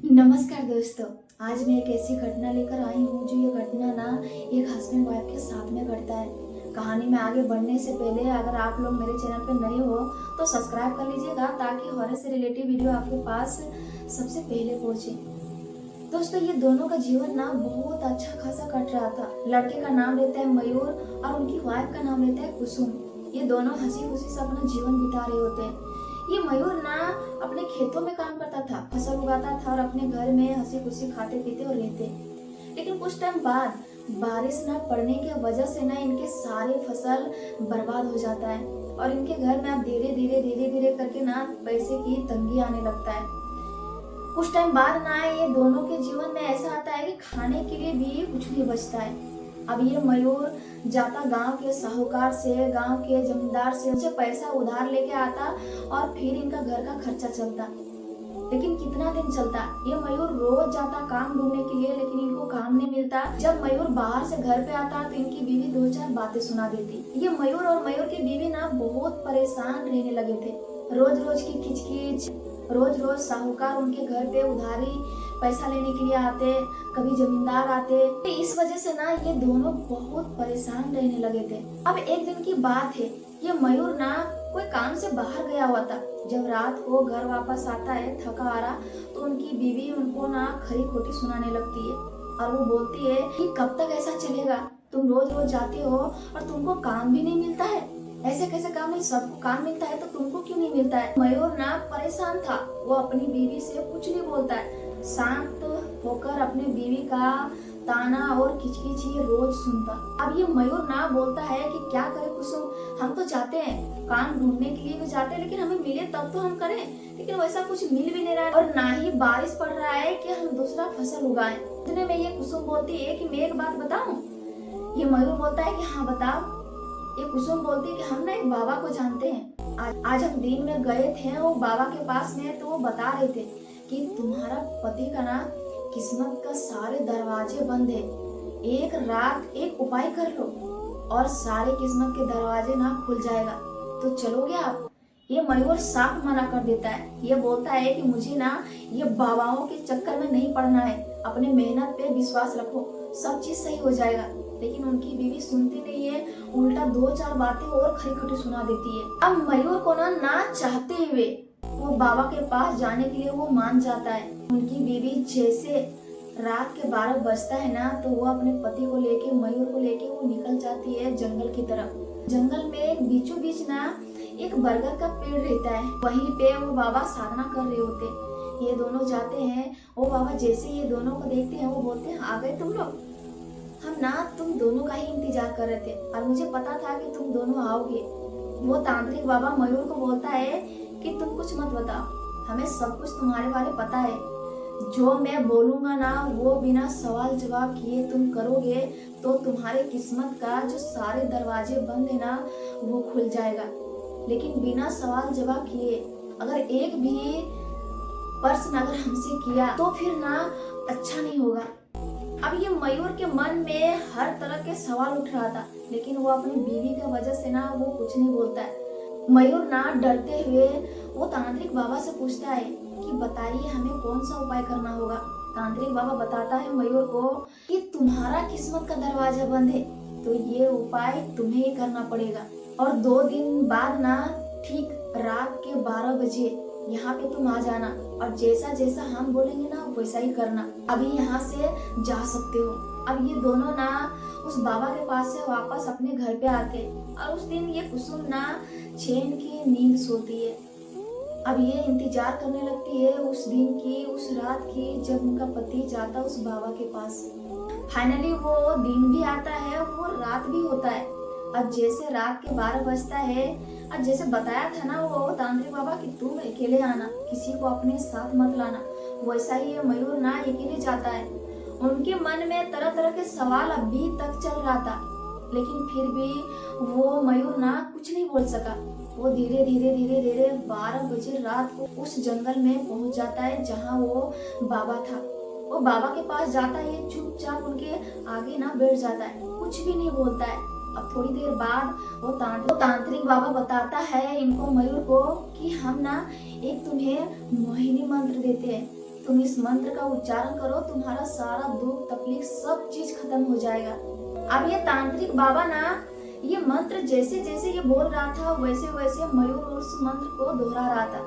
नमस्कार दोस्तों। आज मैं एक ऐसी घटना लेकर आई हूँ जो ये घटना ना एक हस्बैंड वाइफ के साथ में घटता है। कहानी में आगे बढ़ने से पहले अगर आप लोग मेरे चैनल पर नए हो तो सब्सक्राइब कर लीजिएगा ताकि हॉरर से रिलेटेड वीडियो आपके पास सबसे पहले पहुंचे। दोस्तों, ये दोनों का जीवन ना बहुत अच्छा खासा कट रहा था। लड़के का नाम लेता है मयूर और उनकी वाइफ का नाम लेता है कुसुम। ये दोनों हंसी खुशी से अपना जीवन बिता रहे होते हैं। ये मयूर ना अपने खेतों में काम करता था, फसल उगाता था और अपने घर में हंसी खुशी खाते पीते और रहते। लेकिन कुछ टाइम बाद बारिश ना पड़ने की वजह से ना इनके सारे फसल बर्बाद हो जाता है और इनके घर में अब धीरे धीरे करके ना पैसे की तंगी आने लगता है। कुछ टाइम बाद ना ये दोनों के जीवन में ऐसा आता है कि खाने के लिए भी कुछ नहीं बचता है। अब ये मयूर जाता गांव के साहूकार से, गांव के जमींदार से उनसे पैसा उधार लेके आता और फिर इनका घर का खर्चा चलता। लेकिन कितना दिन चलता। ये मयूर रोज जाता काम ढूंढने के लिए, लेकिन इनको काम नहीं मिलता। जब मयूर बाहर से घर पे आता तो इनकी बीवी दो चार बातें सुना देती। ये मयूर और मयूर की बीवी ना बहुत परेशान रहने लगे थे। रोज रोज की खिचखिच, रोज रोज साहूकार उनके घर पे उधारी पैसा लेने के लिए आते, कभी जमींदार आते। इस वजह से ना ये दोनों बहुत परेशान रहने लगे थे। अब एक दिन की बात है, ये मयूर ना कोई काम से बाहर गया हुआ था। जब रात को घर वापस आता है थका हारा, तो उनकी बीवी उनको ना खरी खोटी सुनाने लगती है और वो बोलती है कि कब तक ऐसा चलेगा, तुम रोज रोज जाते हो और तुमको काम भी नहीं मिलता है। ऐसे कैसे काम नहीं, सबको काम मिलता है तो तुमको क्यों नहीं मिलता है। मयूर ना परेशान था, वो अपनी बीवी से कुछ नहीं बोलता है। शांत होकर अपने बीवी का ताना और किचकिच ही रोज सुनता। अब ये मयूर ना बोलता है कि क्या करे कुसुम, हम तो चाहते हैं काम ढूंढने के लिए भी जाते हैं, लेकिन हमें मिले तब तो हम करें, लेकिन वैसा कुछ मिल भी नहीं रहा है और ना ही बारिश पड़ रहा है कि हम दूसरा फसल उगाएं। इतने में ये कुसुम बोलती है कि मैं एक बात बताऊं। ये मयूर बोलता है कि हाँ बताओ। ये कुसुम बोलती है कि हम ना एक बाबा को जानते हैं। आज हम दिन में गए थे वो बाबा के पास में, तो वो बता रहे थे कि तुम्हारा पति का ना किस्मत का सारे दरवाजे बंद है। एक रात एक उपाय कर लो और सारे किस्मत के दरवाजे ना खुल जाएगा, तो चलोगे आप। ये मयूर साफ मना कर देता है। ये बोलता है कि मुझे ना ये बाबाओं के चक्कर में नहीं पड़ना है, अपने मेहनत पे विश्वास रखो, सब चीज सही हो जाएगा। लेकिन उनकी बीवी सुनती नहीं है, उल्टा दो चार बातें और खरी खरी सुना देती है। अब मयूर को ना चाहते हुए वो बाबा के पास जाने के लिए वो मान जाता है। उनकी बीवी जैसे रात के 12 बजता है ना, तो वो अपने पति को लेके, मयूर को लेके वो निकल जाती है जंगल की तरफ। जंगल में एक बीचों बीच ना एक बरगद का पेड़ रहता है, वहीं पे वो बाबा साधना कर रहे होते। ये दोनों जाते हैं, वो बाबा जैसे ये दोनों को देखते हैं वो बोलते हैं आ गए तुम लोग। हम ना तुम दोनों का ही इंतजार कर रहे थे और मुझे पता था कि तुम दोनों आओगे। वो तांत्रिक बाबा मयूर को बोलता है कि तुम कुछ मत बताओ, हमें सब कुछ तुम्हारे बारे पता है। जो मैं बोलूंगा ना वो बिना सवाल जवाब किए तुम करोगे तो तुम्हारे किस्मत का जो सारे दरवाजे बंद है ना वो खुल जाएगा। लेकिन बिना सवाल जवाब किए अगर एक भी प्रश्न अगर हमसे किया तो फिर ना अच्छा नहीं होगा। अब ये मयूर के मन में हर तरह के सवाल उठ रहा था, लेकिन वो अपनी बीवी की वजह से ना वो कुछ नहीं बोलता है। मयूर ना डरते हुए वो तांत्रिक बाबा से पूछता है कि बताइए हमें कौन सा उपाय करना होगा। तांत्रिक बाबा बताता है मयूर को कि तुम्हारा किस्मत का दरवाजा बंद है, तो ये उपाय तुम्हें ही करना पड़ेगा। और 2 दिन बाद ना ठीक रात के 12 बजे यहाँ पे तुम आ जाना और जैसा जैसा हम बोलेंगे ना वैसा ही करना। अभी यहाँ से जा सकते हो। अब ये दोनों ना उस बाबा के पास से वापस अपने घर पे आते और उस दिन ये कुसुम ना चैन की नींद सोती है। अब ये इंतजार करने लगती है उस दिन की, उस रात की जब उनका पति जाता उस बाबा के पास। फाइनली वो दिन भी आता है, वो रात भी होता है। अब जैसे रात के 12 बजता है और जैसे बताया था ना वो तांत्रिक बाबा कि तुम अकेले आना, किसी को अपने साथ मत लाना, वैसा ही ये मयूर ना अकेले जाता है। उनके मन में तरह तरह के सवाल अभी तक चल रहा था, लेकिन फिर भी वो मयूर ना कुछ नहीं बोल सका। वो धीरे धीरे 12 बजे रात को उस जंगल में पहुंच जाता है जहाँ वो बाबा था। वो बाबा के पास जाता है, चुपचाप उनके आगे ना बैठ जाता है, कुछ भी नहीं बोलता है। अब थोड़ी देर बाद वो तांत्रिक बाबा बताता है इनको, मयूर को, कि हम ना एक तुम्हें मोहिनी मंत्र देते हैं। तुम इस मंत्र का उच्चारण करो, तुम्हारा सारा दुख तकलीफ सब चीज खत्म हो जाएगा। अब ये तांत्रिक बाबा ना ये मंत्र जैसे जैसे ये बोल रहा था वैसे वैसे मयूर उस मंत्र को दोहरा रहा था।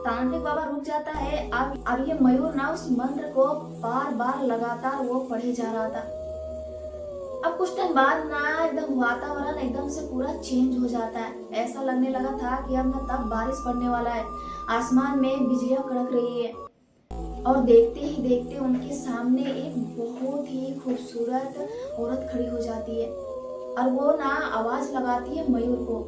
तांत्रिक बाबा रुक जाता है। अब ये मयूर ना उस मंत्र को बार बार लगातार वो पढ़े जा रहा था। अब कुछ टाइम बाद ना एकदम वातावरण एकदम से पूरा चेंज हो जाता है। ऐसा लगने लगा था कि अब ना तब बारिश पड़ने वाला है। आसमान में बिजलियां कड़क रही है और देखते ही देखते उनके सामने एक बहुत ही खूबसूरत औरत खड़ी हो जाती है और वो ना आवाज लगाती है मयूर को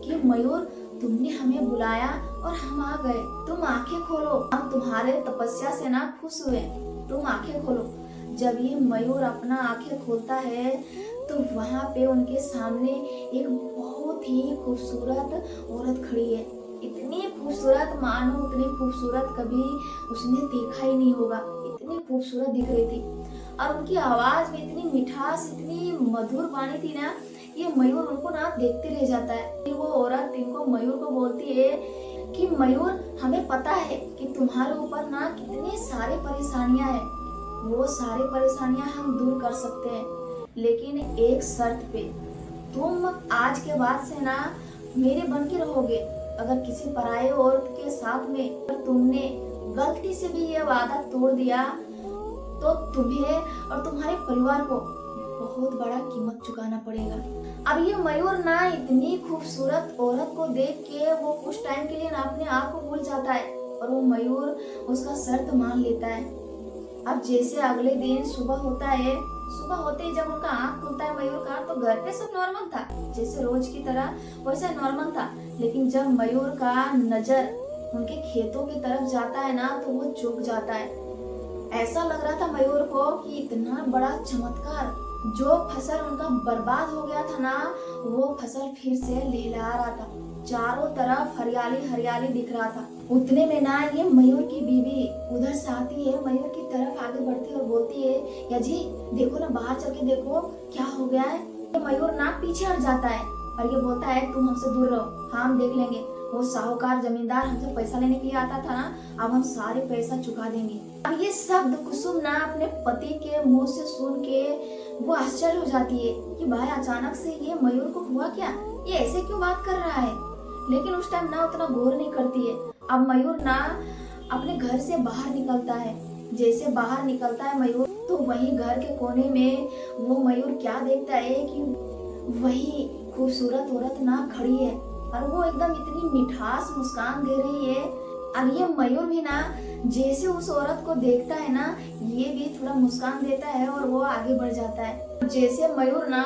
कि मयूर तुमने हमें बुलाया और हम आ गए, तुम आंखें खोलो, हम तुम्हारे तपस्या से ना खुश हुए, तुम आंखें खोलो। जब ये मयूर अपना आंखें खोलता है तो वहां पे उनके सामने एक बहुत ही खूबसूरत औरत खड़ी है। इतनी खूबसूरत मानो उतनी खूबसूरत कभी उसने देखा ही नहीं होगा, इतनी खूबसूरत दिख रही थी और उनकी आवाज में इतनी मिठास इतनी मधुर वाणी थी ना, ये मयूर उनको ना देखते रह जाता है। वो औरत इनको मयूर को बोलती है कि मयूर हमें पता है कि तुम्हारे ऊपर ना कितनी सारी परेशानियां हैं, वो सारी परेशानियां हम दूर कर सकते हैं, लेकिन एक शर्त पे, तुम आज के बाद से ना मेरे बन के रहोगे। अगर किसी पराये औरत के साथ में अगर तुमने गलती से भी ये वादा तोड़ दिया तो तुम्हें और तुम्हारे परिवार को बहुत बड़ा कीमत चुकाना पड़ेगा। अब ये मयूर ना इतनी खूबसूरत औरत को देख के वो कुछ टाइम के लिए ना अपने आप को भूल जाता है और वो मयूर उसका शर्त मान लेता है। अब जैसे अगले दिन सुबह होता है, सुबह होते ही जब उनका आँख खुलता है मयूर का तो घर पे सब नॉर्मल था, जैसे रोज की तरह वैसे नॉर्मल था। लेकिन जब मयूर का नजर उनके खेतों की तरफ जाता है ना तो वो चौंक जाता है। ऐसा लग रहा था मयूर को कि इतना बड़ा चमत्कार, जो फसल उनका बर्बाद हो गया था ना वो फसल फिर से लहलहा रहा था, चारों तरफ हरियाली हरियाली दिख रहा था। उतने में ना ये मयूर की बीवी उधर से आती है, मयूर की तरफ आगे बढ़ती है और बोलती है या जी देखो ना, बाहर चल के देखो क्या हो गया है। ये मयूर ना पीछे हट जाता है और ये बोलता है तुम हमसे दूर रहो, हम देख लेंगे। वो साहूकार जमींदार हमसे पैसा लेने के लिए आता था ना, अब हम सारे पैसा चुका देंगे। अब ये शब्द कुसुम ना अपने पति के मुंह से सुन के वो आश्चर्य हो जाती है कि भाई अचानक से ये मयूर को हुआ क्या, ये ऐसे क्यों बात कर रहा है। लेकिन उस टाइम ना उतना गौर नहीं करती है। अब मयूर ना अपने घर से बाहर निकलता है। जैसे बाहर निकलता है मयूर तो वहीं घर के कोने में वो मयूर क्या देखता है कि वही खूबसूरत औरत ना खड़ी है और वो एकदम इतनी मिठास मुस्कान दे रही है। अब ये मयूर भी ना जैसे उस औरत को देखता है ना ये भी थोड़ा मुस्कान देता है और वो आगे बढ़ जाता है। जैसे मयूर ना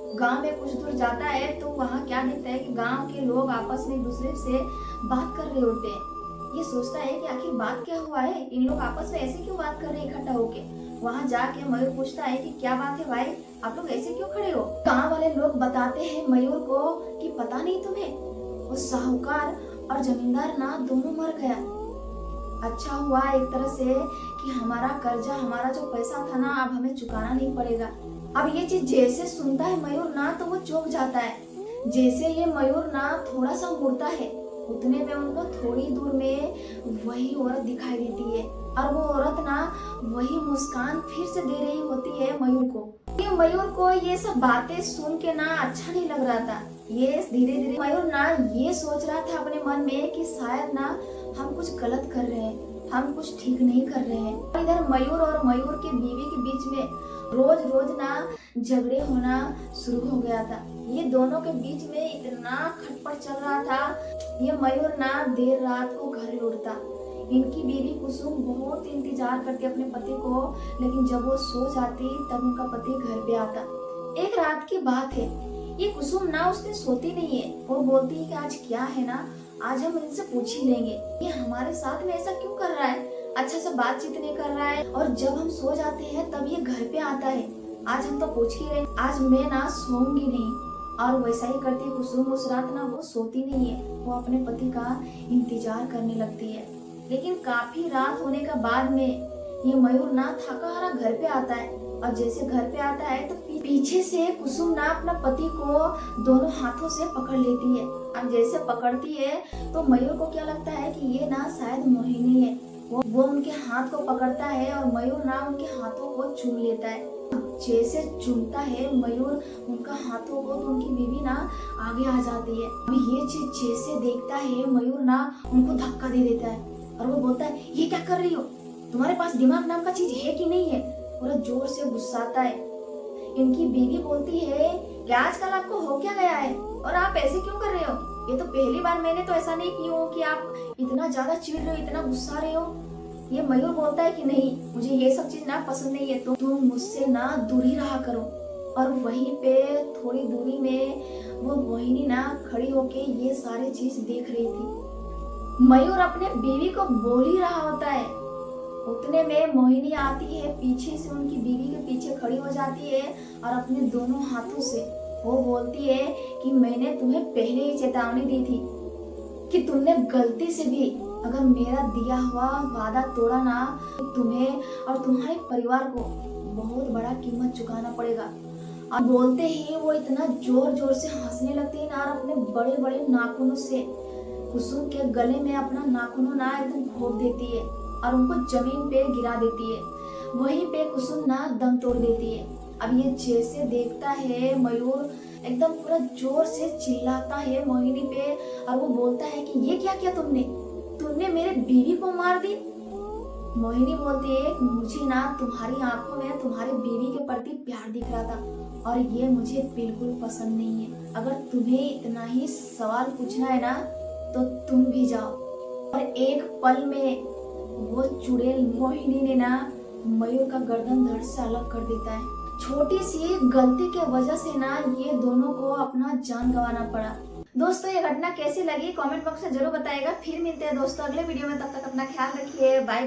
गांव में कुछ दूर जाता है तो वहाँ क्या देखता है कि गांव के लोग आपस में एक दूसरे से बात कर रहे होते हैं। ये सोचता है कि आखिर बात क्या हुआ है, इन लोग आपस में ऐसे क्यों बात कर रहे हैं इकट्ठा होके। वहाँ जाके मयूर पूछता है कि क्या बात है भाई, आप लोग ऐसे क्यों खड़े हो। गाँव वाले लोग बताते हैं मयूर को कि पता नहीं तुम्हें, वो साहूकार और जमींदार ना दोनों मर गया। अच्छा हुआ एक तरह से कि हमारा कर्जा, हमारा जो पैसा था ना अब हमें चुकाना नहीं पड़ेगा। अब ये चीज जैसे सुनता है मयूर ना तो वो चौंक जाता है। जैसे ये मयूर ना थोड़ा सा मुड़ता है उतने में उनको थोड़ी दूर में वही औरत दिखाई देती है और वो औरत ना वही मुस्कान फिर से दे रही होती है मयूर को। ये मयूर को ये सब बातें सुन के ना अच्छा नहीं लग रहा था। ये धीरे धीरे मयूर ना ये सोच रहा था अपने मन में कि शायद ना हम कुछ गलत कर रहे हैं, हम कुछ ठीक नहीं कर रहे हैं। इधर मयूर और मयूर के बीवी के बीच में रोज रोज ना झगड़े होना शुरू हो गया था। ये दोनों के बीच में इतना खटपट चल रहा था। ये मयूर ना देर रात को घर लौटता। इनकी बीवी कुसुम बहुत इंतजार करती अपने पति को, लेकिन जब वो सो जाती तब उनका पति घर पे आता। एक रात की बात है, ये कुसुम ना उसने सोती नहीं है। वो बोलती है कि आज क्या है ना, आज हम इनसे पूछ ही लेंगे ये हमारे साथ में ऐसा क्यों कर रहा है, अच्छा से बातचीत नहीं कर रहा है और जब हम सो जाते हैं तब ये घर पे आता है। आज हम तो पूछ ही रहे, आज मैं ना सोऊंगी नहीं। और वैसा ही करती कुसुम उस रात ना वो सोती नहीं है, वो अपने पति का इंतजार करने लगती है। लेकिन काफी रात होने के बाद में ये मयूर ना थका हारा घर पे आता है और जैसे घर पे आता है तो पीछे से कुसुम ना अपना पति को दोनों हाथों से पकड़ लेती है। अब जैसे पकड़ती है तो मयूर को क्या लगता है कि ये ना शायद मोहिनी है। वो उनके हाथ को पकड़ता है और मयूर ना उनके हाथों को चूम लेता है। जैसे चूमता है मयूर उनका हाथों को तो उनकी बीवी ना आगे आ जाती है। अभी ये चीज जैसे देखता है मयूर ना उनको धक्का दे देता है और वो बोलता है ये क्या कर रही हो, तुम्हारे पास दिमाग नाम का चीज है कि नहीं है। पूरा जोर से गुस्साता है। इनकी बीवी बोलती है कि आजकल आपको हो क्या गया है और आप ऐसे क्यों कर रहे हो, ये तो पहली बार मैंने तो ऐसा नहीं की हो कि आप इतना ज्यादा चिढ़ रहे हो, इतना गुस्सा रहे हो। ये मयूर बोलता है कि नहीं, मुझे ये सब चीज ना पसंद नहीं है, तो तुम मुझसे ना दूरी रहा करो। और वहीं पे थोड़ी दूरी में वो मोहिनी ना खड़ी होके ये सारी चीज देख रही थी। मयूर अपने बीवी को बोल ही रहा होता है, उतने में मोहिनी आती है, पीछे से उनकी बीवी के पीछे खड़ी हो जाती है और अपने दोनों हाथों से वो बोलती है कि मैंने तुम्हें पहले ही चेतावनी दी थी कि तुमने गलती से भी अगर मेरा दिया हुआ वादा तोड़ा ना तो तुम्हें और तुम्हारे परिवार को बहुत बड़ा कीमत चुकाना पड़ेगा। और बोलते ही वो इतना जोर जोर से हंसने लगती है ना और अपने बड़े बड़े नाखूनों से कुसुम के गले में अपना नाखूनों ना एकदम घोंप देती है और उनको जमीन पे गिरा देती है। वहीं पे कुसुम ना दम तोड़ देती है। अब ये जैसे देखता है मयूर एकदम पूरा जोर से चिल्लाता है मोहिनी पे और वो बोलता है कि ये क्या किया तुमने मेरे बीवी को मार दी। मोहिनी बोलती है मुझे ना तुम्हारी आंखों में तुम्हारे बीवी के प्रति प्यार दिख रहा था और ये मुझे बिल्कुल पसंद नहीं है। अगर तुम्हें इतना ही सवाल पूछना है ना तो तुम भी जाओ। और एक पल में वो चुड़ैल मोहिनी ने ना मयूर का गर्दन धड़ से अलग कर देता है। छोटी सी गलती के वजह से ना ये दोनों को अपना जान गंवाना पड़ा। दोस्तों ये घटना कैसी लगी कमेंट बॉक्स में जरूर बताइएगा। फिर मिलते हैं दोस्तों अगले वीडियो में, तब तक अपना ख्याल रखिए, बाय।